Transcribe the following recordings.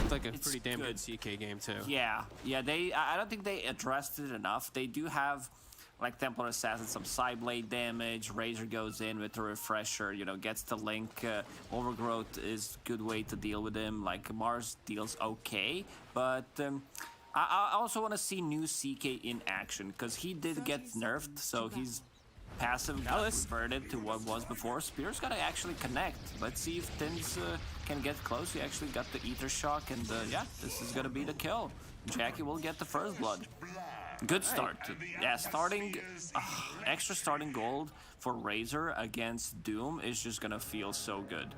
Like a pretty damn good CK game too. Yeah, I don't think they addressed it enough. They do have like Templar Assassin, some side blade damage. Razor goes in with a refresher, you know, gets the link. Overgrowth is a good way to deal with him. Like Mars deals okay, but I also want to see new CK in action because he did get nerfed, so he's passive got converted to what was before. Spear's gotta actually connect. Let's see if Tins can get close. He actually got the Ether Shock, and yeah, this is gonna be the kill. Jackie will get the first blood. Good start. Yeah, extra starting gold for Razor against Doom is just gonna feel so good.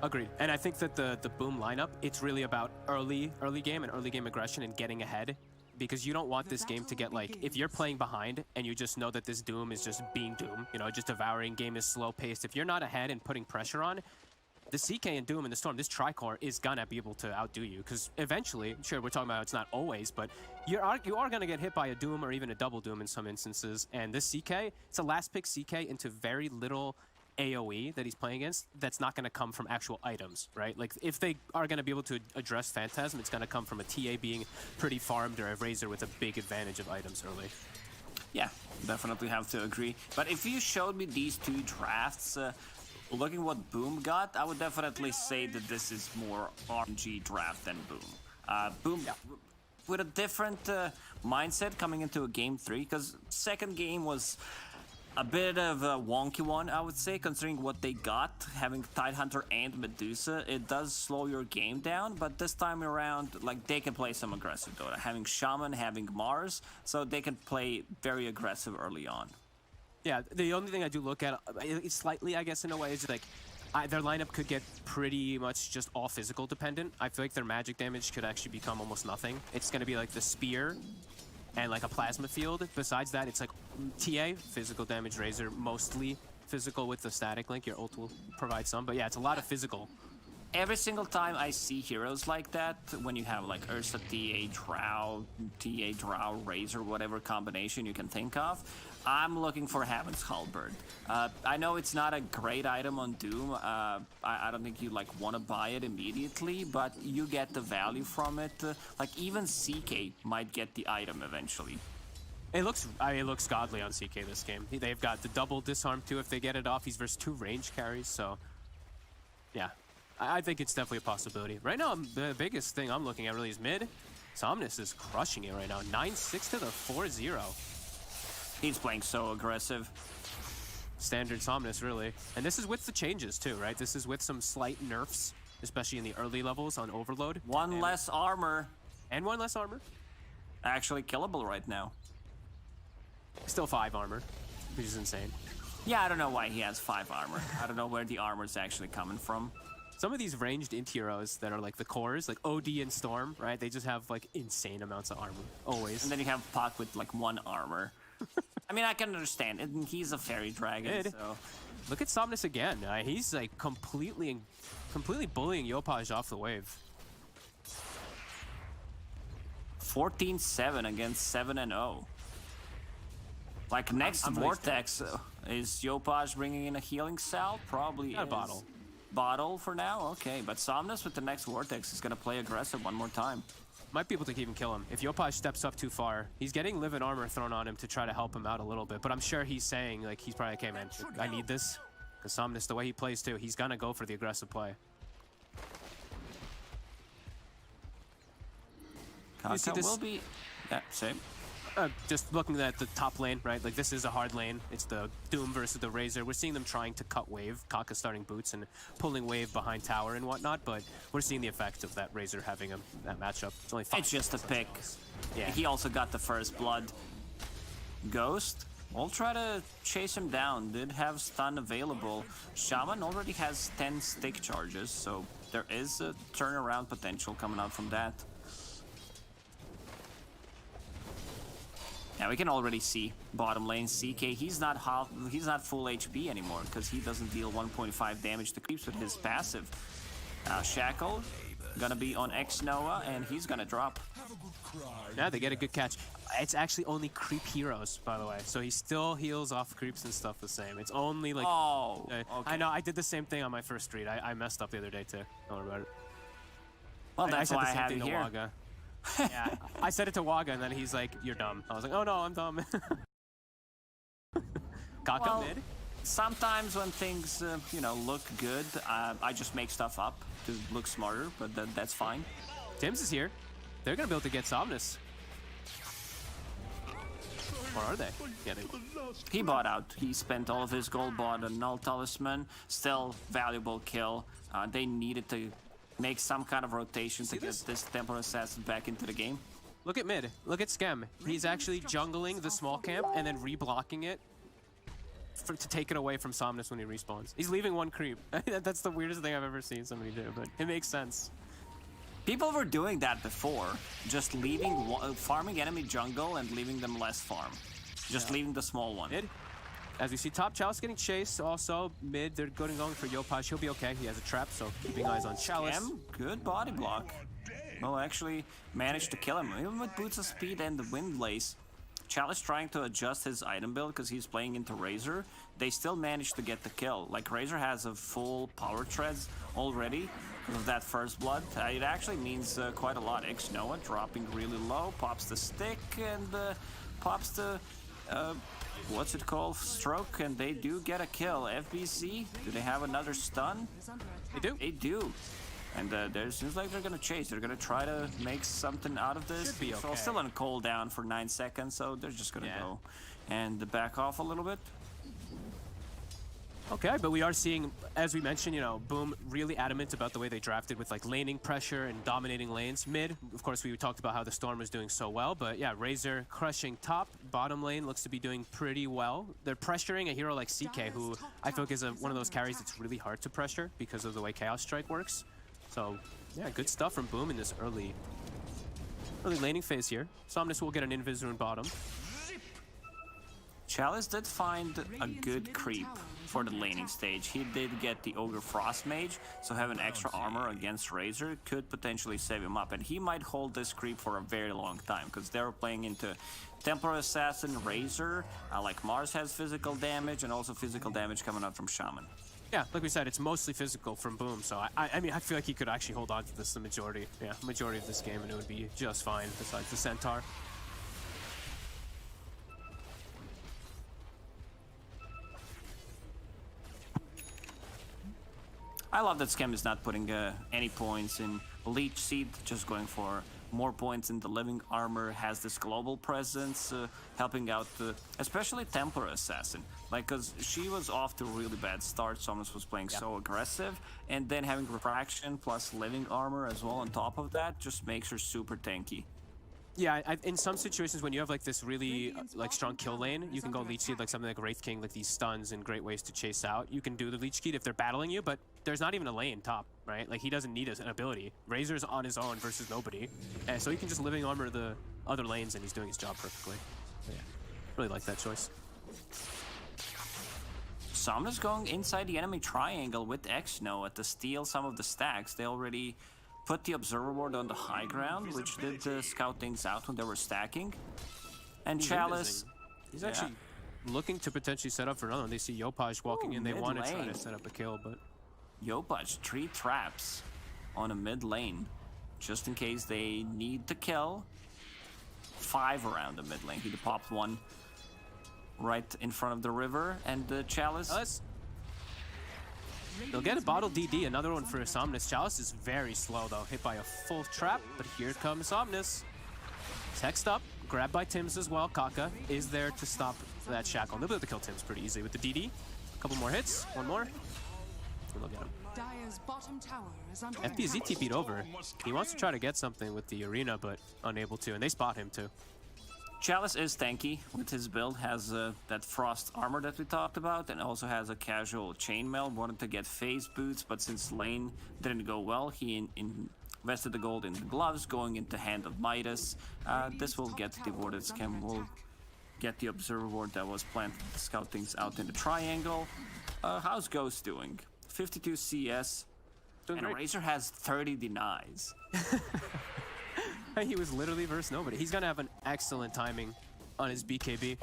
Agreed. And I think that the Boom lineup, it's really about early game and early game aggression and getting ahead. Because you don't want this game to get like, if you're playing behind and you just know that this Doom is just being Doom, you know, just devouring, game is slow paced. If you're not ahead and putting pressure on, the CK and Doom and the Storm, this Tricore is gonna be able to outdo you. Because eventually, sure, we're talking about it's not always, but you are gonna get hit by a Doom or even a double Doom in some instances. And this CK, it's a last pick CK into very little AoE that he's playing against that's not going to come from actual items, right? Like, if they are going to be able to address Phantasm, it's going to come from a TA being pretty farmed or a Razor with a big advantage of items early. Yeah, definitely have to agree. But if you showed me these two drafts, looking what Boom got, I would definitely say that this is more RNG draft than Boom. Boom, with a different mindset coming into a game 3, because second game was a bit of a wonky one, I would say, considering what they got, having Tidehunter and Medusa. It does slow your game down, but this time around, like, they can play some aggressive Dota. Having Shaman, having Mars, so they can play very aggressive early on. Yeah, the only thing I do look at, slightly, I guess, in a way, is like, their lineup could get pretty much just all physical dependent. I feel like their magic damage could actually become almost nothing. It's going to be like the Spear and like a plasma field. Besides that, it's like TA, physical damage, Razor, mostly physical with the static link. Your ult will provide some, but yeah, it's a lot of physical. Every single time I see heroes like that, when you have like Ursa, TA, Drow, Razor, whatever combination you can think of, I'm looking for Heaven's Halberd. I know it's not a great item on Doom. I don't think you like want to buy it immediately, but you get the value from it. Like even CK might get the item eventually. It looks godly on CK this game. They've got the double disarm too if they get it off. He's versus 2 range carries, so yeah. I think it's definitely a possibility. Right now, the biggest thing I'm looking at really is mid. Somnus is crushing it right now. 9-6 to the 4-0. He's playing so aggressive. Standard Somnus, really. And this is with the changes, too, right? This is with some slight nerfs, especially in the early levels on Overload. One less armor. And 1 less armor. Actually killable right now. Still 5 armor, which is insane. Yeah, I don't know why he has 5 armor. I don't know where the armor is actually coming from. Some of these ranged int heroes that are like the cores, like OD and Storm, right? They just have like insane amounts of armor, always. And then you have Puck with like 1 armor. I mean, I can understand. He's a fairy dragon, so... Look at Somnus again. He's like completely bullying Yopaj off the wave. 14-7 against 7-0. Like next Vortex, is Yopaj bringing in a healing salve? Probably Not a bottle. Bottle for now? Okay, but Somnus with the next Vortex is going to play aggressive one more time. Might be able to even kill him. If Yopaj steps up too far, he's getting live and armor thrown on him to try to help him out a little bit. But I'm sure he's saying, like, he's probably, okay, man, I need this. Because Somnus, the way he plays too, he's going to go for the aggressive play. Kaka will be... Yeah, same. Just looking at the top lane, right? Like, this is a hard lane. It's the Doom versus the Razor. We're seeing them trying to cut wave. Kaka starting boots and pulling wave behind tower and whatnot, but we're seeing the effect of that Razor having that matchup. It's only 5. It's just a pick. Yeah. He also got the first blood. Ghost, we'll try to chase him down. Did have stun available. Shaman already has 10 stick charges, so there is a turnaround potential coming out from that. Yeah, we can already see bottom lane CK. He's not full HP anymore because he doesn't deal 1.5 damage to creeps with his passive. Shackle gonna be on X Noah and he's gonna drop. Yeah, they get a good catch. It's actually only creep heroes, by the way. So he still heals off creeps and stuff the same. It's only like... Oh, okay. I know, I did the same thing on my first read. I messed up the other day too. Don't worry about it. Well, that's why I have it you here. Waga. Yeah, I said it to Waga, and then he's like, "You're dumb." I was like, "Oh no, I'm dumb." Kaka Well, mid. sometimes when things, you know, look good, I just make stuff up to look smarter, but that's fine. Tim's is here. They're gonna be able to get Somnus. Or are they? Yeah, they... He bought out. He spent all of his gold, bought a null talisman. Still valuable kill. They needed to make some kind of rotation to get this Templar Assassin back into the game. Look at mid. Look at Skem. He's actually jungling the small camp and then reblocking it to take it away from Somnus when he respawns. He's leaving one creep. That's the weirdest thing I've ever seen somebody do, but it makes sense. People were doing that before, just leaving, farming enemy jungle and leaving them less farm. Just leaving the small one. Mid. As we see, top Chalice getting chased. Also, mid, they're going for Yopaj. He'll be okay. He has a trap, so keeping eyes on Chalice. Good body block. Well, actually managed to kill him. Even with Boots of Speed and the Wind Blaze. Chalice trying to adjust his item build because he's playing into Razor. They still managed to get the kill. Like, Razor has a full power treads already of that first blood. It actually means quite a lot. Noah dropping really low, pops the stick and pops the... what's it called? Stroke, and they do get a kill. FBC, do they have another stun? They do. They do. And there seems like they're gonna chase. They're gonna try to make something out of this. Should be okay. So still on cooldown for 9 seconds, so they're just gonna go and back off a little bit. Okay, but we are seeing, as we mentioned, you know, Boom really adamant about the way they drafted with like laning pressure and dominating lanes. Mid, of course, we talked about how the Storm was doing so well, but yeah, Razor crushing top. Bottom lane looks to be doing pretty well. They're pressuring a hero like CK, who I feel like is one of those carries that's really hard to pressure because of the way Chaos Strike works. So yeah, good stuff from Boom in this early laning phase here. Somnus will get an Invis rune bottom. Chalice did find a good creep for the laning stage. He did get the Ogre Frost Mage, so having extra armor against Razor could potentially save him up. And he might hold this creep for a very long time, because they were playing into Templar Assassin, Razor, like Mars has physical damage, and also physical damage coming out from Shaman. Yeah, like we said, it's mostly physical from Boom, so I mean, I feel like he could actually hold on to this the majority of this game, and it would be just fine, besides the Centaur. I love that Skem is not putting any points in Leech Seed, just going for more points in the Living Armor, has this global presence, helping out especially Templar Assassin. Like, because she was off to a really bad start, Somnus was playing so aggressive, and then having Refraction plus Living Armor as well on top of that just makes her super tanky. Yeah, in some situations when you have like this really like strong kill lane, you can go Leech Seed like something like Wraith King, like these stuns and great ways to chase out. You can do the Leech Seed if they're battling you, but there's not even a lane top, right? Like he doesn't need an ability. Razor's on his own versus nobody, and so he can just Living Armor the other lanes and he's doing his job perfectly. So, yeah, really like that choice. Somnus going inside the enemy triangle with Xno to steal some of the stacks. They already put the observer board on the high ground, which did scout things out when they were stacking. And Chalice... He's actually looking to potentially set up for another one. They see Yopaj walking in. They want to try to set up a kill, but... Yopaj, 3 traps on a mid lane, just in case they need to kill. 5 around the mid lane. He popped 1 right in front of the river, and Chalice... They'll get a bottle DD, another one for Somnus. Chalice is very slow though, hit by a full trap, but here comes Somnus. Text up, grabbed by Tims as well. Kaka is there to stop that shackle. They'll be able to kill Tims pretty easily with the DD. A couple more hits, one more. And they'll get him. FBZ TP'd over. He wants to try to get something with the arena, but unable to, and they spot him too. Chalice is tanky with his build, has that frost armor that we talked about, and also has a casual chainmail. Wanted to get phase boots, but since lane didn't go well, he invested the gold in the gloves, going into Hand of Midas. This will get the warded Skem, will get the observer ward that was planted to scout things out in the triangle. How's Ghost doing? 52 CS, and Razor has 30 denies. He was literally versus nobody. He's gonna have an excellent timing on his BKB,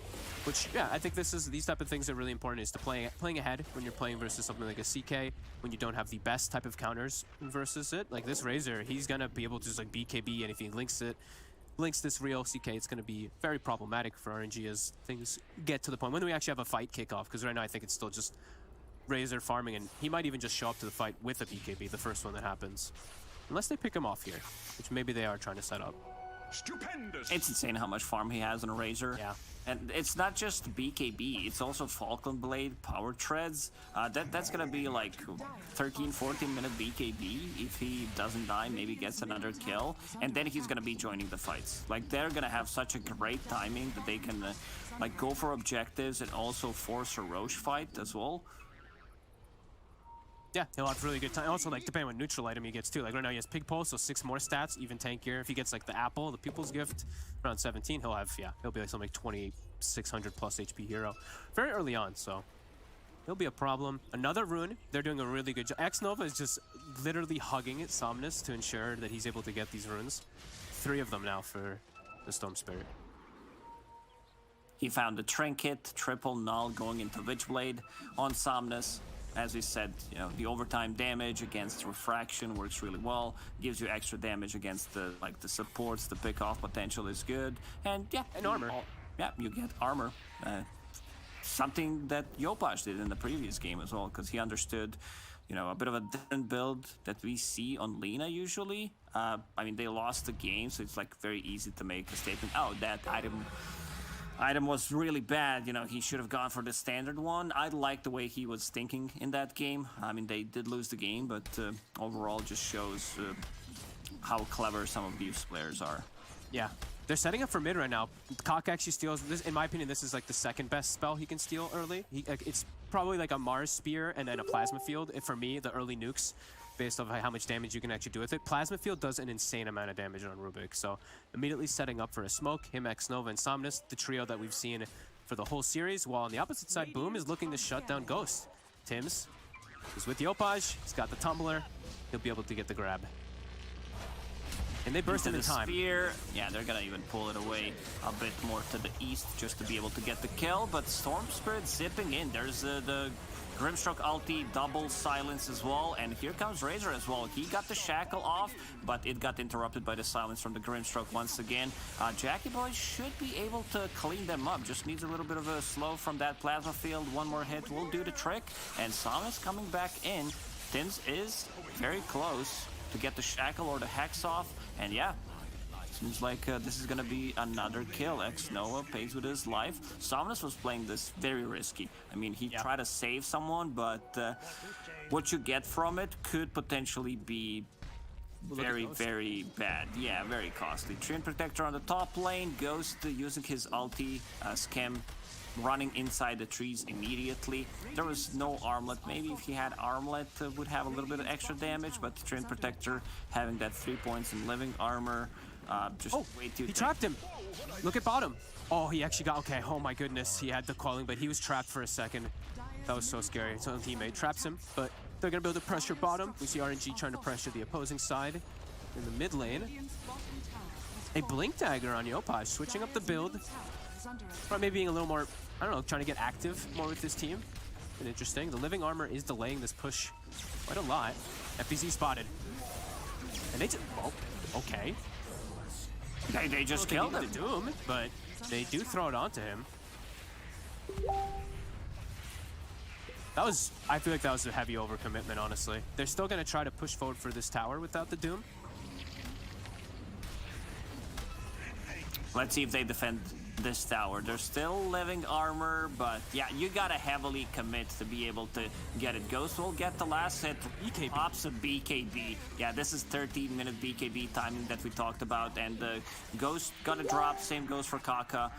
which, yeah, I think these type of things are really important, is to playing ahead when you're playing versus something like a CK, when you don't have the best type of counters versus it. Like this Razor, he's gonna be able to just like BKB, and if he links this real CK, it's gonna be very problematic for RNG as things get to the point when we actually have a fight kickoff, because right now I think it's still just Razor farming, and he might even just show up to the fight with a BKB, the first one that happens. Unless they pick him off here, which maybe they are trying to set up. Stupendous. It's insane how much farm he has on a Razor. Yeah. And it's not just BKB, it's also Falcon Blade, Power Treads. That's gonna be like 13, 14 minute BKB. If he doesn't die, maybe gets another kill. And then he's gonna be joining the fights. Like they're gonna have such a great timing that they can like go for objectives and also force a Roche fight as well. Yeah, he'll have really good time. Also, like, depending on what neutral item he gets, too. Like, right now he has Pig Pole, so 6 more stats, even tankier. If he gets, like, the Apple, the People's Gift, around 17, he'll be like something like 2,600 plus HP hero. Very early on, so he'll be a problem. Another rune, they're doing a really good job. X-Nova is just literally hugging Somnus to ensure that he's able to get these runes. 3 of them now for the Storm Spirit. He found the Trinket, triple null going into Witchblade on Somnus. As we said, you know, the overtime damage against refraction works really well. Gives you extra damage against the supports. The pick-off potential is good, and yeah, and armor. Yeah, you get armor. Something that Yopaj did in the previous game as well, because he understood, you know, a bit of a different build that we see on Lina usually. I mean, they lost the game, so it's like very easy to make a statement. Oh, that item was really bad, you know, he should have gone for the standard one. I like the way he was thinking in that game. I mean, they did lose the game, but overall just shows how clever some of these players are. Yeah, they're setting up for mid right now. Cock actually steals this. In my opinion, this is like the second best spell he can steal early. It's probably like a Mars Spear and then a Plasma Field. And for me, the early nukes, based off how much damage you can actually do with it. Plasma Field does an insane amount of damage on Rubik, so immediately setting up for a smoke. Him, X-Nova, and Somnus, the trio that we've seen for the whole series, while on the opposite side, Boom is looking to shut down Ghost. Tims is with Yopaj, he's got the Tumbler, he'll be able to get the grab. And they burst in time. Spear. Yeah, they're gonna even pull it away a bit more to the east just to be able to get the kill, but Storm Spirit zipping in. There's the Grimstroke ulti, double silence as well, and here comes Razor as well. He got the shackle off, but it got interrupted by the silence from the Grimstroke once again. Jackie Boy should be able to clean them up, just needs a little bit of a slow from that Plasma Field. One more hit will do the trick, and Samus coming back in. Tims is very close to get the shackle or the hex off, and yeah, seems like this is gonna be another kill. X-Noah pays with his life. Somnus was playing this very risky. I mean, he tried to save someone, but what you get from it could potentially be very, very bad. Yeah, very costly. Treant Protector on the top lane. Ghost using his ulti, Scam running inside the trees immediately. There was no armlet. Maybe if he had armlet would have a little bit of extra damage, but the Treant Protector having that 3 points in living armor, just way too. He trapped him. Look at bottom. Oh, he actually got, okay, oh my goodness. He had the calling, but he was trapped for a second. That was so scary. His own teammate traps him, but they're gonna be able to pressure bottom. We see RNG trying to pressure the opposing side in the mid lane. A Blink Dagger on Yopaj, switching up the build. Probably being a little more, I don't know, trying to get active more with this team. Been interesting. The living armor is delaying this push quite a lot. FBZ spotted. And they just, oh, okay. They just killed him. The Doom, but they do throw it onto him. That was, I feel like that was a heavy overcommitment, honestly. They're still gonna try to push forward for this tower without the Doom. Let's see if they defend this tower. They're still living armor, but yeah, you gotta heavily commit to be able to get it. Ghost will get the last hit. BKB. Pops a BKB. Yeah, this is 13-minute BKB timing that we talked about, and Ghost got a drop. Same goes for Kaka.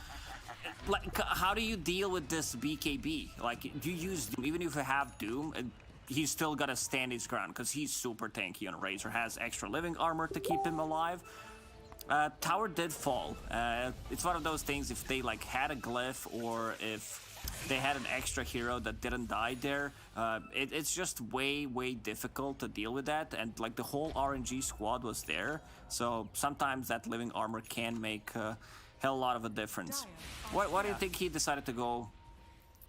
Like, how do you deal with this BKB? Like, you use Doom, even if you have Doom, he's still gotta stand his ground because he's super tanky on Razor. Has extra living armor to keep him alive. Tower did fall. It's one of those things, if they like had a glyph or if they had an extra hero that didn't die there. It's just way difficult to deal with that, and like the whole RNG squad was there, so sometimes that living armor can make a hell lot of a difference. Why do you think he decided to go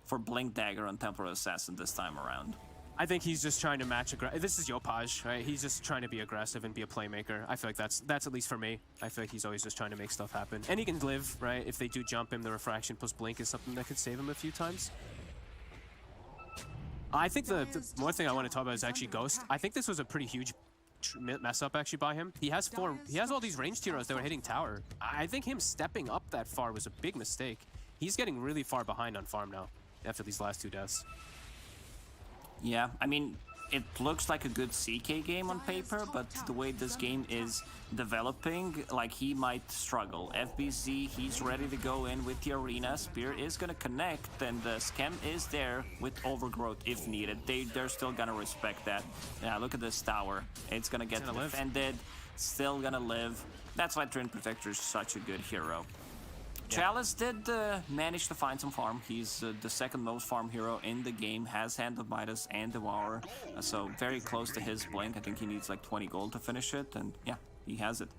for Blink Dagger on Temporal Assassin this time around? I think he's just trying to match this is Yopaj, right? He's just trying to be aggressive and be a playmaker. I feel like that's at least for me. I feel like he's always just trying to make stuff happen. And he can live, right? If they do jump him, the refraction plus blink is something that could save him a few times. I think the one thing I want to talk about is actually Ghost. I think this was a pretty huge mess up actually by him. He has all these ranged heroes that were hitting tower. I think him stepping up that far was a big mistake. He's getting really far behind on farm now after these last 2 deaths. Yeah, I mean, it looks like a good CK game on paper, but the way this game is developing, like, he might struggle. FBZ, he's ready to go in with the arena. Spear is gonna connect, and the Schem is there with Overgrowth if needed. They're still gonna respect that. Yeah, look at this tower. It's gonna get defended, still gonna live. That's why Trident Protector is such a good hero. Chalice did manage to find some farm. He's the second most farm hero in the game, has Hand of Midas and Devour, so very close to his blink. I think he needs like 20 gold to finish it, and yeah, he has it.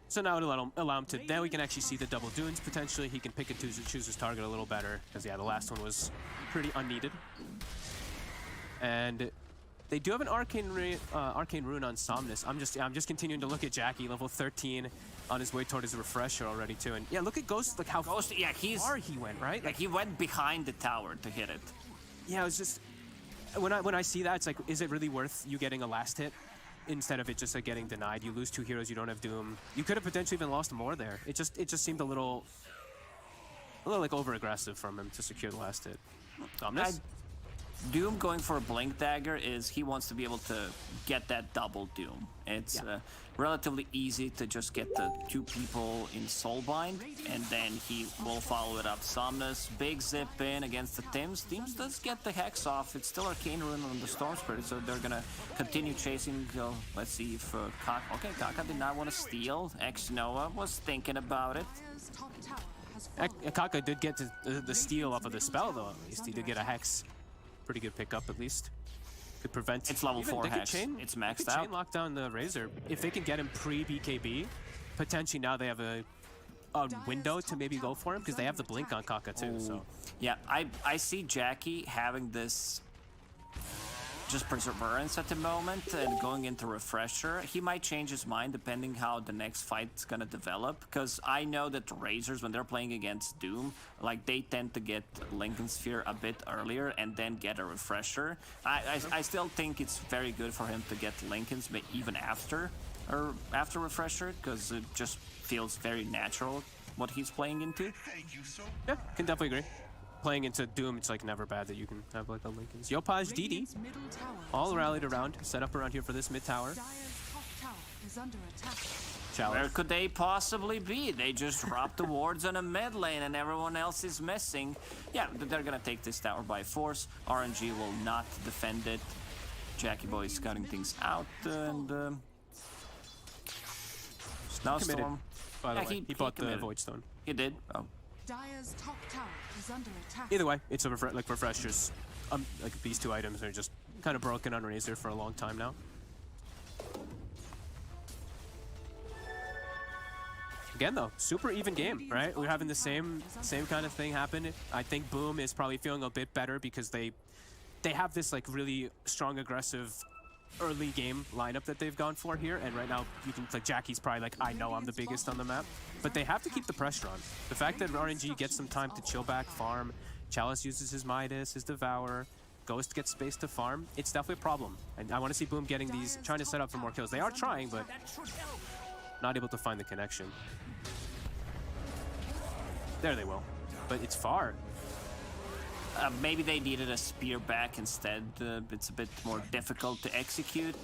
So now it'll allow him to, now we can actually see the double dunes potentially. He can pick and choose his target a little better, because yeah, the last one was pretty unneeded. And they do have an arcane rune on Somnus. I'm just continuing to look at Jackie, level 13, on his way toward his refresher already too. And yeah, look at Ghost, like how far he went, right? Like he went behind the tower to hit it. Yeah, it was just when I see that, it's like, is it really worth you getting a last hit instead of it just like getting denied? You lose 2 heroes, you don't have Doom. You could have potentially even lost more there. It just seemed a little like over aggressive from him to secure the last hit. Somnus? Doom going for a Blink Dagger is he wants to be able to get that double Doom. It's relatively easy to just get the 2 people in Soulbind, and then he will follow it up. Somnus, big zip in against the Tims. Tims does get the Hex off. It's still Arcane Rune on the Storm Spirit, so they're gonna continue chasing. Let's see if Kaka did not want to steal. Ex-Noah was thinking about it. Kaka did get the steal off of the spell though, at least. He did get a Hex. Pretty good pickup, at least. Could prevent. It's level 4 Hex. It's maxed out. Chain lock down the Razor. If they can get him pre-BKB, potentially now they have a window to maybe go for him because they have the blink on Kaka too. So yeah, I see Jackie having this just perseverance at the moment and going into refresher. He might change his mind depending how the next fight's gonna develop, because I know that the Razors, when they're playing against Doom, like they tend to get Lincoln Sphere a bit earlier and then get a refresher. I still think it's very good for him to get Lincolns, but even after refresher, because it just feels very natural what he's playing into. Yeah, can definitely agree. Playing into Doom, it's like never bad that you can have like a Lincoln's. Yopaj, DD, all rallied around, set up around here for this mid tower. Chalice. Where could they possibly be? They just dropped the wards on a mid lane and everyone else is missing. Yeah, they're gonna take this tower by force. RNG will not defend it. Jackie Boy is cutting things out, and Snowstorm. By the way, he bought the Void Stone. He did. Oh. Dire's top tower is under attack. Either way, it's a like refreshers. Like these 2 items are just kind of broken on Razor for a long time now. Again though, super even game, right? We're having the same kind of thing happen. I think Boom is probably feeling a bit better because they have this like really strong aggressive early game lineup that they've gone for here, and right now you can like Jackie's probably like, I know I'm the biggest on the map, but they have to keep the pressure on. The fact that RNG gets some time to chill back, farm, Chalice uses his Midas, his Devour, Ghost gets space to farm, it's definitely a problem. And I want to see Boom getting these, trying to set up for more kills. They are trying, but not able to find the connection. There they will, but it's far. Maybe they needed a spear back instead. It's a bit more difficult to execute.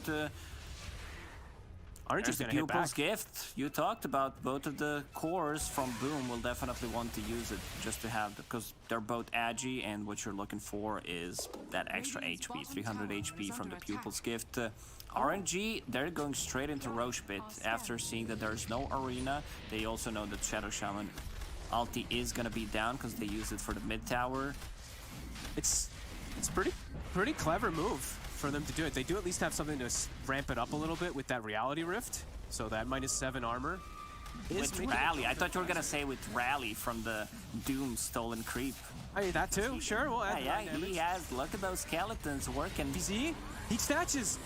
Aren't you gonna Pupil's Gift? You talked about both of the cores from Boom will definitely want to use it just to have, because they're both agi, and what you're looking for is that extra HP, 300 HP from the Pupil's Gift. RNG, they're going straight into Roche Pit after seeing that there's no arena. They also know that Shadow Shaman ulti is gonna be down because they use it for the mid tower. It's pretty clever move for them to do it. They do at least have something to ramp it up a little bit with that reality rift. So that -7 armor is With rally, I thought you were gonna say with rally from the Doom stolen creep. Hey, that too. Sure, we'll add Yeah, that damage. he has. Look at those skeletons working. See? He snatches.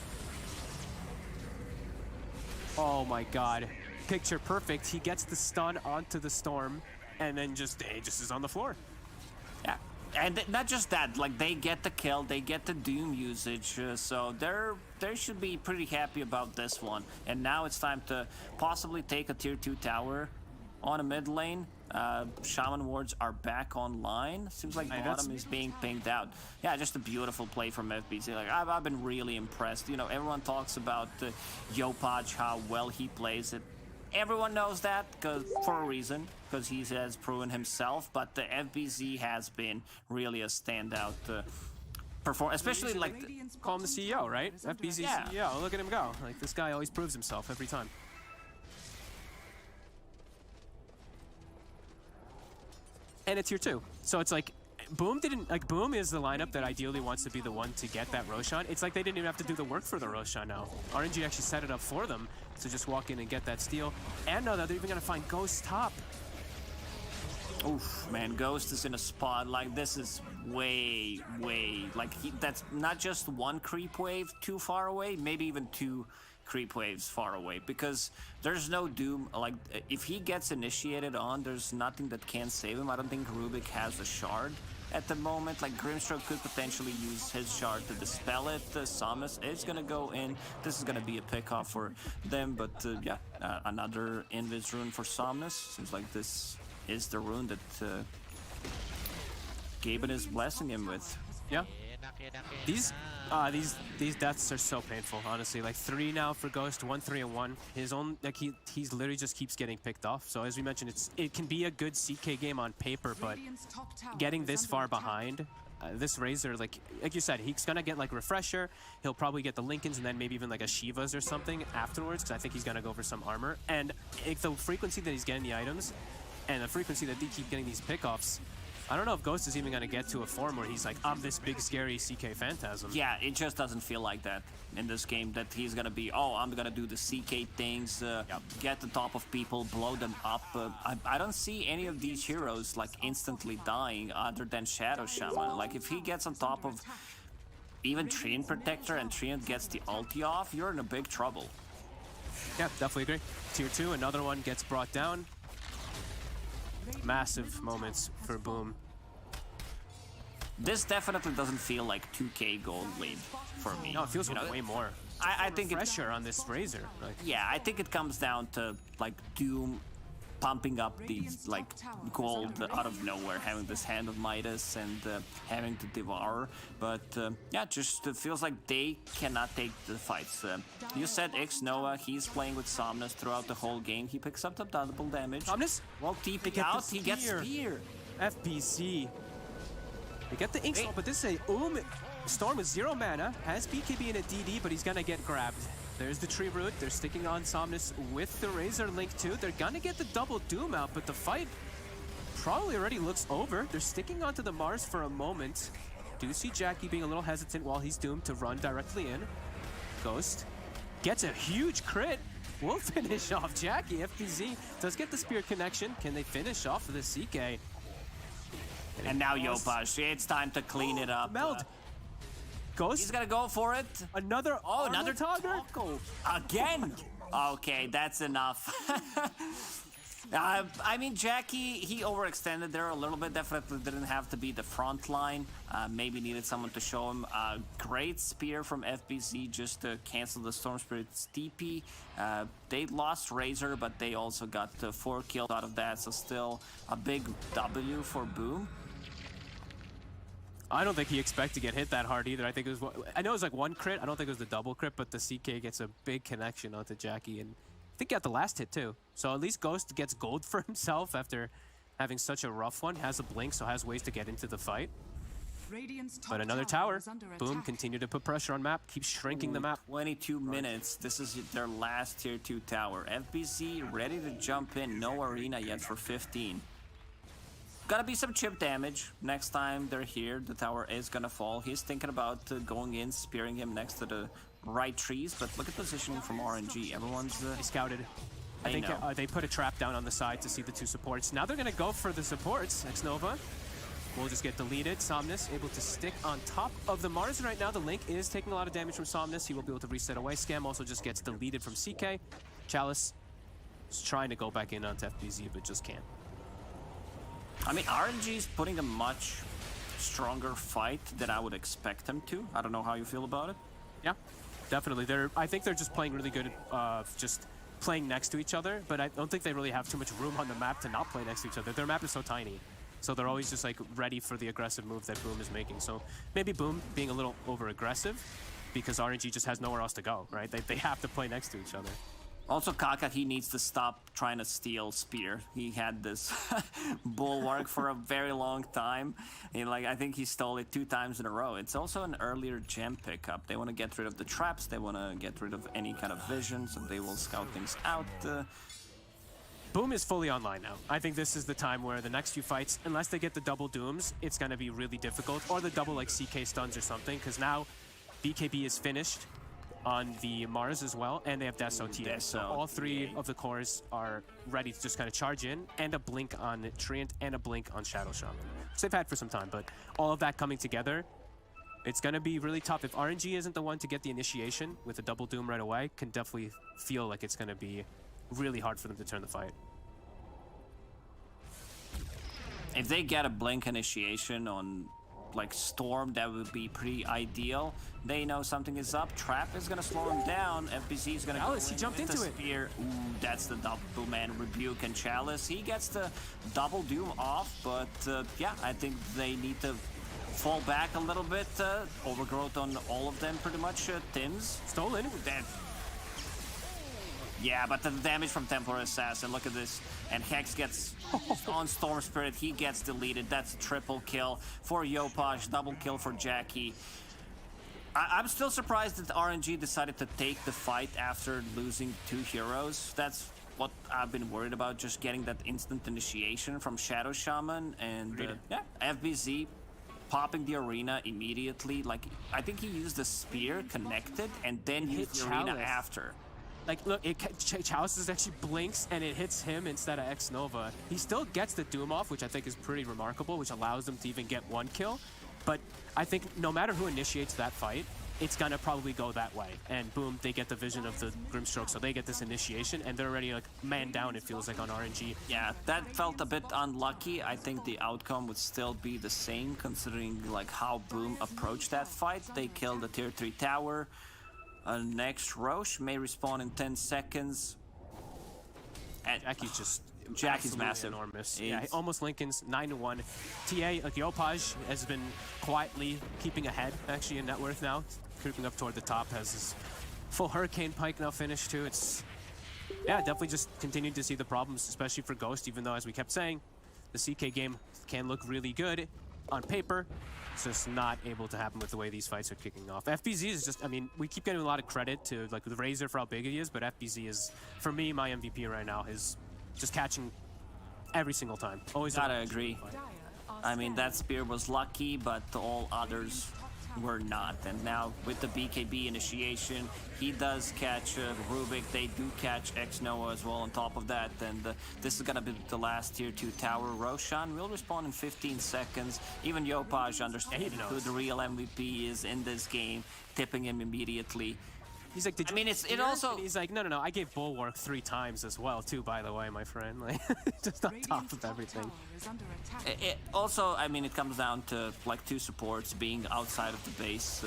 Oh my god. Picture perfect. He gets the stun onto the storm and then just is on the floor. Yeah. And not just that, like they get the kill, they get the Doom usage, so they should be pretty happy about this one. And now it's time to possibly take a tier 2 tower on a mid lane. Shaman wards are back online. Seems like bottom is being pinged out. Yeah, just a beautiful play from FBC. Like I've been really impressed. You know, everyone talks about Yopaj, how well he plays it. Everyone knows that for a reason, because he has proven himself. But the FBZ has been really a standout performer, especially like call him the CEO, right? FBZ Yeah. CEO. Look at him go. Like this guy always proves himself every time. And it's tier 2, so it's like Boom is the lineup that ideally wants to be the one to get that Roshan. It's like they didn't even have to do the work for the Roshan now. RNG actually set it up for them to just walk in and get that steal. And now they're even gonna find Ghost top. Oof, man, Ghost is in a spot like this is way like that's not just one creep wave too far away, maybe even 2 creep waves far away, because there's no Doom. Like if he gets initiated on, there's nothing that can save him. I don't think Rubik has a shard at the moment. Like Grimstroke could potentially use his shard to dispel it. Somnus is gonna go in. This is gonna be a pick-off for them, but yeah, another Invis rune for Somnus. Seems like this is the rune that Gaben is blessing him with. Yeah. These deaths are so painful, honestly. Like 3 now for Ghost, 1, 3, and 1. His own, like he's literally just keeps getting picked off. So as we mentioned, it can be a good CK game on paper, but getting this far behind, this Razor, like you said, he's gonna get like refresher. He'll probably get the Lincolns and then maybe even like a Shiva's or something afterwards, because I think he's gonna go for some armor. And if the frequency that he's getting the items and the frequency that they keep getting these pickoffs, I don't know if Ghost is even going to get to a form where he's like, I'm this big scary CK Phantasm. Yeah, it just doesn't feel like that in this game, that he's going to be, oh, I'm going to do the CK things, get the top of people, blow them up. I don't see any of these heroes like instantly dying other than Shadow Shaman. Like if he gets on top of even Treant Protector and Treant gets the ulti off, you're in a big trouble. Yeah, definitely agree. Tier 2, another one gets brought down. Massive moments for Boom. This definitely doesn't feel like 2k gold lead for me. No, it feels way more. I think pressure on this Razor. Like, yeah, I think it comes down to like Doom pumping up these like gold out of nowhere, having this Hand of Midas and having to devour. But yeah, just feels like they cannot take the fights. You said X Noah, he's playing with Somnus throughout the whole game. He picks up the double damage. Somnus? Well, TPing out, he gets Spear. FBC. They get the Ink Storm, but this is a Storm with 0 mana, has BKB in a DD, but he's gonna get grabbed. There's the tree root. They're sticking on Somnus with the Razor Link too. They're gonna get the double Doom out, but the fight probably already looks over. They're sticking onto the Mars for a moment. Do see Jackie being a little hesitant while he's doomed to run directly in. Ghost gets a huge crit. Will finish off Jackie. FBZ does get the spear connection. Can they finish off the CK? And now Yopaj, it's time to clean it up. Meld. Ghost. He's gonna go for it. Another taco. Again. Okay, that's enough. I mean, Jackie, he overextended there a little bit. Definitely didn't have to be the front line. Maybe needed someone to show him. Great spear from FBC just to cancel the Storm Spirit's TP. They lost Razor, but they also got 4 kills out of that. So still a big W for Boom. I don't think he expected to get hit that hard either. I think it was, I know it was like 1 crit. I don't think it was the double crit, but the CK gets a big connection onto Jackie, and I think he got the last hit too. So at least Ghost gets gold for himself after having such a rough one. Has a blink, so has ways to get into the fight. But another tower. Boom, continue to put pressure on map, keep shrinking the map. 22 minutes. This is their last tier 2 tower. FBC ready to jump in. No arena yet for 15. Gotta be some chip damage next time they're here. The tower is gonna fall. He's thinking about going in, spearing him next to the right trees, but look at positioning from RNG. Everyone's They scouted. I think they put a trap down on the side to see the two supports. Now they're going to go for the supports. Xnova will just get deleted. Somnus able to stick on top of the Mars right now. The Link is taking a lot of damage from Somnus. He will be able to reset away. Scam also just gets deleted from CK. Chalice is trying to go back in onto FBZ, but just can't. I mean, RNG is putting a much stronger fight than I would expect them to. I don't know how you feel about it. Yeah, definitely. I think they're just playing really good, just playing next to each other, but I don't think they really have too much room on the map to not play next to each other. Their map is so tiny, so they're always just like ready for the aggressive move that Boom is making. So maybe Boom being a little over-aggressive because RNG just has nowhere else to go, right? They have to play next to each other. Also, Kaka, he needs to stop trying to steal Spear. He had this bulwark for a very long time. And, like, I think he stole it 2 times in a row. It's also an earlier gem pickup. They want to get rid of the traps. They want to get rid of any kind of vision, so they will scout things out. Boom is fully online now. I think this is the time where the next few fights, unless they get the double dooms, it's going to be really difficult. Or the double, like, CK stuns or something, because now BKB is finished on the Mars as well, and they have Deso TA. So all 3 of the cores are ready to just kind of charge in, and a blink on Trident, and a blink on Shadow Shaman, which they've had for some time, but all of that coming together, it's going to be really tough. If RNG isn't the one to get the initiation with a double doom right away, can definitely feel like it's going to be really hard for them to turn the fight. If they get a blink initiation on like Storm, that would be pretty ideal. They know something is up. Trap is gonna slow him down. FBZ is gonna go in he jumped with into the it. spear. Ooh, that's the double man rebuke and Chalice. He gets the double doom off, but yeah, I think they need to fall back a little bit. Overgrowth on all of them, pretty much. Tims Stolen. that. Yeah, but the damage from Templar Assassin, look at this. And Hex gets on Storm Spirit, he gets deleted. That's a triple kill for Yopaj, double kill for Jackie. I'm still surprised that RNG decided to take the fight after losing 2 heroes. That's what I've been worried about, just getting that instant initiation from Shadow Shaman. And yeah, FBZ popping the arena immediately. Like, I think he used the spear connected and then used the arena after. Like, look, Chalice actually blinks and it hits him instead of Xnova. He still gets the Doom off, which I think is pretty remarkable, which allows them to even get 1 kill. But I think no matter who initiates that fight, it's gonna probably go that way. And boom, they get the vision of the Grimstroke, so they get this initiation, and they're already like man down, it feels like, on RNG. Yeah, that felt a bit unlucky. I think the outcome would still be the same, considering like how Boom approached that fight. They killed the tier 3 tower. Next, Roche may respawn in 10 seconds. And Jackie's just Jackie's massive. Enormous. Yeah, almost Lincoln's 9-1. TA, like Yopaj, has been quietly keeping ahead, actually, in net worth now. Creeping up toward the top, has his full Hurricane Pike now finished, too. It's, yeah, definitely just continuing to see the problems, especially for Ghost, even though, as we kept saying, the CK game can look really good on paper. It's just not able to happen with the way these fights are kicking off. FBZ is just, I mean, we keep getting a lot of credit to like the Razor for how big he is, but FBZ is, for me, my MVP right now is just catching every single time. Always gotta agree. I mean, that spear was lucky, but all others were not. And now with the BKB initiation, he does catch Rubik. They do catch Xnoa as well on top of that. And this is gonna be the last tier 2 tower. Roshan will respawn in 15 seconds. Even Yopaj understands who the real MVP is in this game, tipping him immediately. He's like, I mean, it also... And he's like, no, I gave Bulwark 3 times as well, too, by the way, my friend. Like, just on top of everything. It also, I mean, it comes down to, like, 2 supports being outside of the base,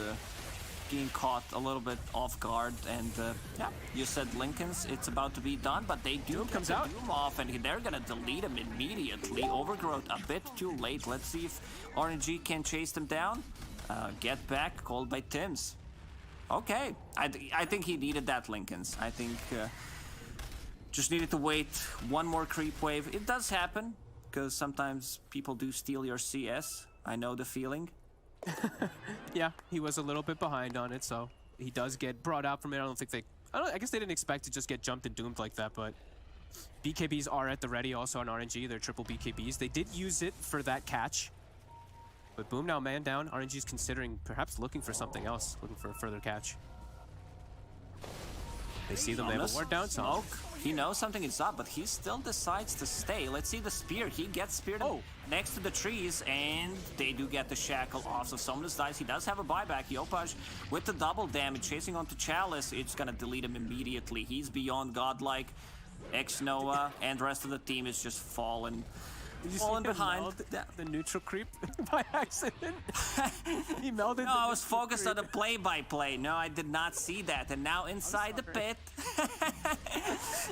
being caught a little bit off guard, and, yeah, you said Lincoln's, it's about to be done, but they do comes out. Doom off, and they're gonna delete him immediately. Overgrowth a bit too late. Let's see if RNG can chase them down. Get back, called by Tims. Okay, I think he needed that, Lincoln's. I think just needed to wait 1 more creep wave. It does happen, because sometimes people do steal your CS. I know the feeling. Yeah, he was a little bit behind on it, so he does get brought out from it. I guess they didn't expect to just get jumped and doomed like that, but BKBs are at the ready also on RNG. They're triple BKBs. They did use it for that catch. But Boom now man down. RNG's considering perhaps looking for something else, looking for a further catch. They see them, they have a ward down, so... Smoke. He knows something is up, but he still decides to stay. Let's see the spear. He gets speared next to the trees, and they do get the shackle off. So Somnus dies. He does have a buyback. Yopaj with the double damage, chasing onto Chalice. It's gonna delete him immediately. He's beyond godlike. Ex-Noah and the rest of the team is just falling behind. The neutral creep by accident. He melded. No, I was focused on the play-by-play. No, I did not see that. And now inside the pit.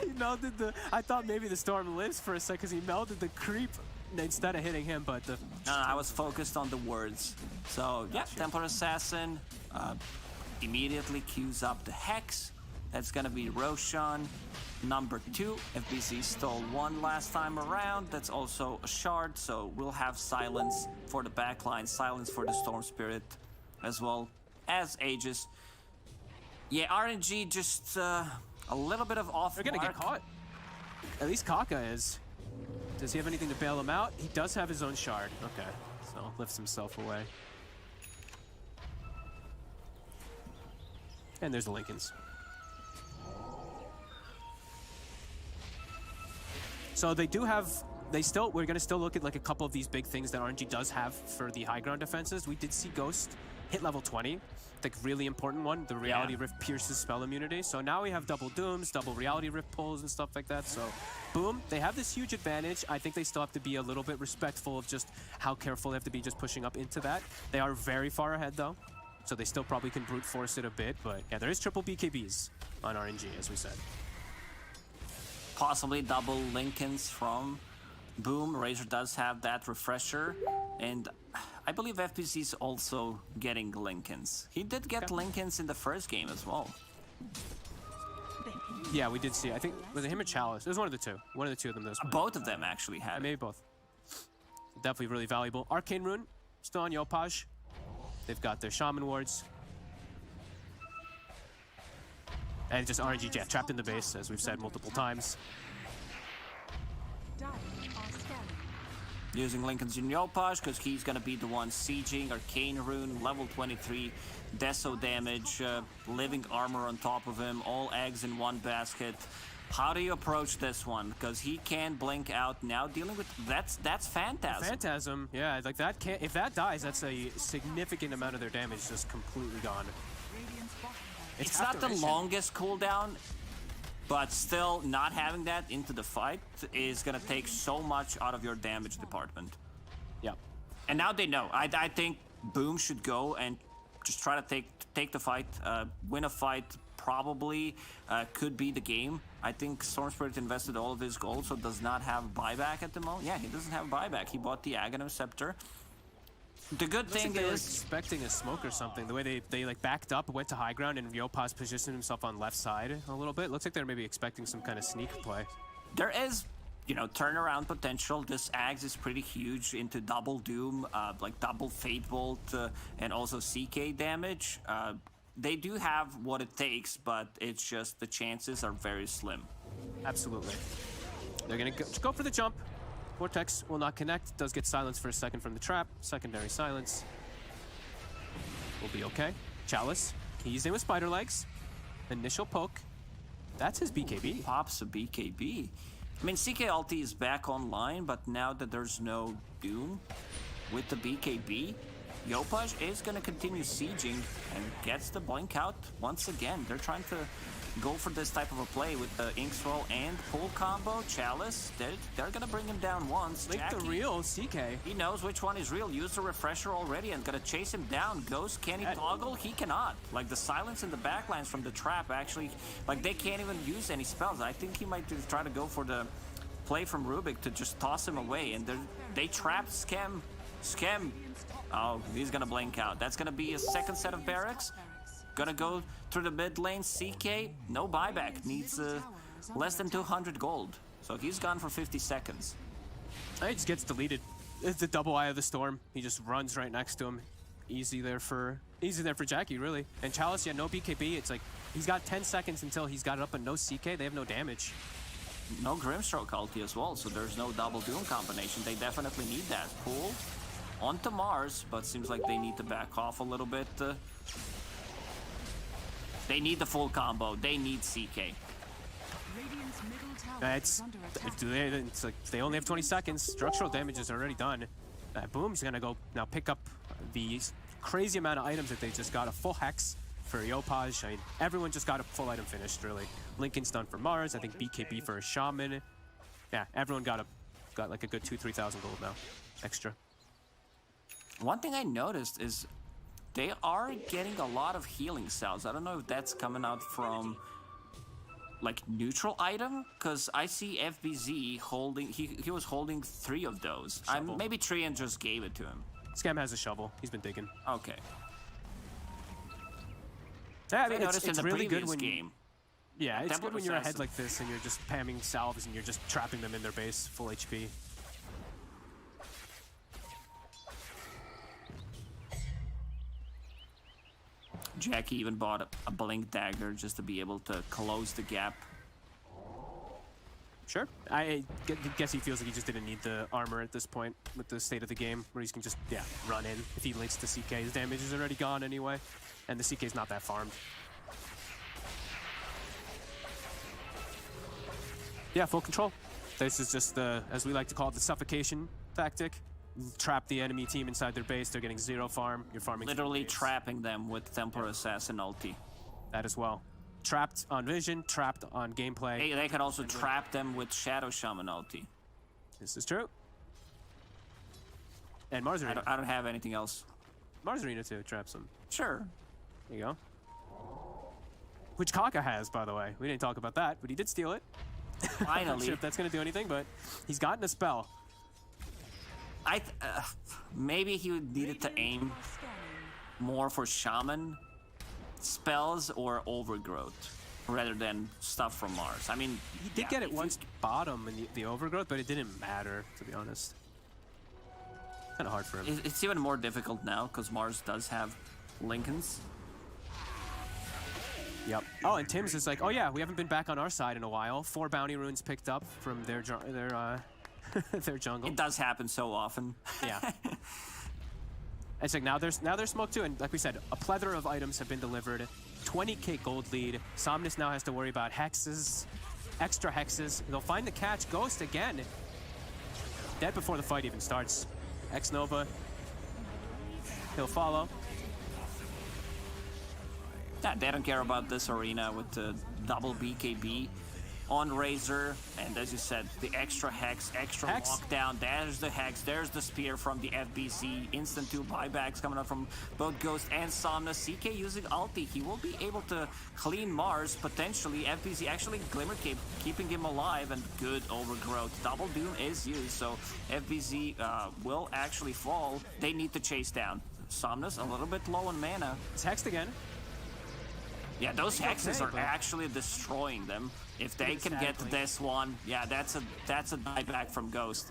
He melded the... I thought maybe the storm lives for a second because he melded the creep instead of hitting him, but the... No, I was focused on the words. So, yeah, Templar Assassin immediately queues up the Hex. That's gonna be Roshan. Number 2, FBC stole 1 last time around. That's also a shard, so we'll have silence for the backline, silence for the Storm Spirit, as well as Aegis. Yeah, RNG just a little bit of off. They're gonna get caught. At least Kaka is. Does he have anything to bail him out? He does have his own shard. Okay, so lifts himself away. And there's the Lincolns. So they do have, we're gonna still look at like a couple of these big things that RNG does have for the high ground defenses. We did see Ghost hit level 20, the really important one. The Reality Rift pierces spell immunity. So now we have double Dooms, double Reality Rift pulls and stuff like that. So Boom, they have this huge advantage. I think they still have to be a little bit respectful of just how careful they have to be just pushing up into that. They are very far ahead though. So they still probably can brute force it a bit, but yeah, there is triple BKBs on RNG, as we said. Possibly double Lincolns from Boom. Razor does have that refresher, and I believe FPC is also getting Lincolns. He did get Lincolns in the first game as well. Yeah, we did see. I think was it him or Chalice? It was one of the two. One of the two of them. Those. Both of them actually had. Maybe both. Definitely really valuable. Arcane Rune still on Yopaj. They've got their Shaman wards. And just RNG Jet trapped in the base, as we've said multiple times. Using Lincoln's in Yopaj, because he's going to be the one sieging. Arcane Rune, level 23, Deso damage, living armor on top of him, all eggs in one basket. How do you approach this one? Because he can blink out now, dealing with... That's Phantasm. Phantasm, yeah, like that can't... If that dies, that's a significant amount of their damage just completely gone. It's not the longest cooldown, but still not having that into the fight is gonna take so much out of your damage department. Yeah. And now they know. I think Boom should go and just try to take the fight, win a fight. Probably could be the game. I think Storm Spirit invested all of his gold, so does not have buyback at the moment. Yeah, he doesn't have buyback. He bought the Aghanim Scepter. The good thing they were is expecting a smoke or something. The way they like backed up, went to high ground, and Yopaj positioned himself on left side a little bit. Looks like they're maybe expecting some kind of sneak play. There is, you know, turnaround potential. This Ags is pretty huge into double Doom, like double Fate Bolt, and also CK damage. They do have what it takes, but it's just the chances are very slim. Absolutely. They're gonna go for the jump. Vortex will not connect. Does get silence for a second from the trap. Secondary silence. Will be okay. Chalice. He's in with spider legs. Initial poke. That's his BKB. Pops a BKB. I mean, CK ulti is back online, but now that there's no Doom with the BKB, Yopaj is going to continue sieging and gets the blink out once again. They're trying to go for this type of a play with the Ink Scroll and pull combo. Chalice, they're going to bring him down once. Like the real CK. He knows which one is real. Used the refresher already and going to chase him down. Ghost, can he toggle? He cannot. Like the silence in the backlines from the trap actually, like they can't even use any spells. I think he might just try to go for the play from Rubik to just toss him away. And they trapped Schem. Oh, he's gonna blink out. That's gonna be a second set of barracks. Gonna go through the mid lane. CK, no buyback. Needs less than 200 gold. So he's gone for 50 seconds. He just gets deleted. It's the double Eye of the Storm. He just runs right next to him. Easy there for Jackie, really. And Chalice, yeah, no BKB. It's like he's got 10 seconds until he's got it up and no CK. They have no damage. no Grimstroke ulti as well, so there's no double Doom combination. They definitely need that. Pull onto Mars, but seems like they need to back off a little bit. They need the full combo. They need CK. Radiant's middle tower It's is under attack. it's like they only have 20 seconds. Structural damage is already done. Boom's gonna go now pick up the crazy amount of items that they just got. A full hex for Yopaj. I mean, everyone just got a full item finished, really. Lincoln's done for Mars. I think BKB for a Shaman. Yeah, everyone got like a good 2,000-3,000 gold now, extra. One thing I noticed is they are getting a lot of healing cells. I don't know if that's coming out from like neutral item, because I see FBZ holding, he was holding 3 of those. Maybe TRIDENT just gave it to him. Scam has a shovel. He's been digging. Okay. Yeah, I mean, noticed it's in the really good previous when game. Yeah, it's Temple good when you're ahead Assassin. like this and you're just spamming salves and you're just trapping them in their base, full HP. Jackie even bought a blink dagger just to be able to close the gap. Sure. I guess he feels like he just didn't need the armor at this point with the state of the game, where he can just, yeah, run in. If he links to CK, his damage is already gone anyway, and the CK's not that farmed. Yeah, full control. This is just the, as we like to call it, the suffocation tactic. Trap the enemy team inside their base. They're getting 0 farm. You're farming. Literally trapping them with Templar Assassin ulti. That as well. Trapped on vision, trapped on gameplay. They could also trap them with Shadow Shaman ulti. This is true. And Mars Arena. I don't have anything else. Mars Arena too traps them. Sure. There you go. Which Kaka has, by the way. We didn't talk about that, but he did steal it. I'm not Finally. sure if that's going to do anything, but he's gotten a spell. Maybe he needed to aim more for Shaman spells or Overgrowth rather than stuff from Mars. I mean, He did get it once bottom in the overgrowth, but it didn't matter, to be honest. Kind of hard for him. It's even more difficult now because Mars does have Lincolns. Yep. Oh, and Tim's is like, oh yeah, we haven't been back on our side in a while. 4 bounty runes picked up from their their jungle. It does happen so often. Yeah. It's like now there's smoke too, and like we said, a plethora of items have been delivered. 20k gold lead. Somnus now has to worry about hexes, extra hexes. They'll find the catch. Ghost again. Dead before the fight even starts. X-Nova. He'll follow. Yeah, they don't care about this arena with the double BKB on Razor, and as you said, the extra hex, extra Hex. lockdown. There's the hex, there's the spear from the FBC. Instant 2 buybacks coming up from both Ghost and Somnus. CK using ulti, he will be able to clean Mars potentially. FBC actually Glimmer Cape, keeping him alive, and good overgrowth. Double Doom is used, so FBC will actually fall. They need to chase down Somnus, a little bit low on mana. It's hexed again. Yeah, those hexes are but- actually destroying them. If they can get Exactly. this one, yeah, that's a dieback from Ghost.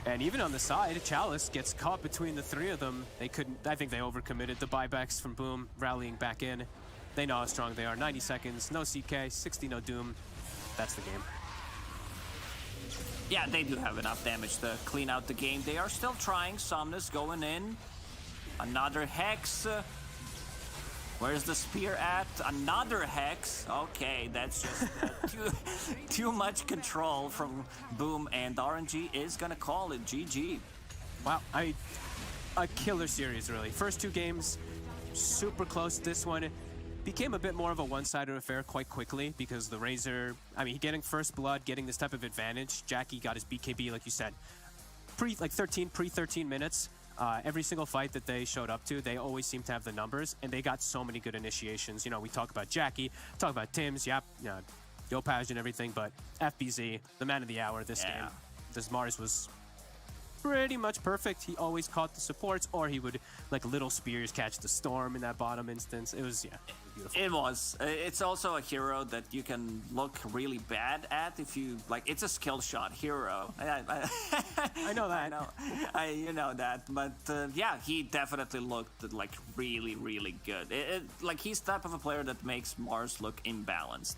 And even on the side, Chalice gets caught between the 3 of them. They couldn't, I think they overcommitted. The buybacks from Boom rallying back in. They know how strong they are. 90 seconds, no CK, 60 no Doom. That's the game. Yeah, they do have enough damage to clean out the game. They are still trying. Somnus going in. Another hex. Where's the spear at? Another hex. Okay, that's just too much control from Boom, and RNG is gonna call it GG. Wow, a killer series, really. First 2 games, super close. This one became a bit more of a one-sided affair quite quickly because the Razor, I mean, getting first blood, getting this type of advantage. Jackie got his BKB, like you said, pre-13 minutes. Every single fight that they showed up to, they always seem to have the numbers, and they got so many good initiations. You know, we talk about Jackie, talk about Tim's, yep, Yopaj and everything, but FBZ, the man of the hour this game. This Mars was pretty much perfect. He always caught the supports, or he would like little spears catch the storm in that bottom instance. It was, yeah, beautiful. It was. It's also a hero that you can look really bad at if you like. It's a skill shot hero. I know that. You know that. But yeah, he definitely looked like really, really good. Like he's the type of a player that makes Mars look imbalanced.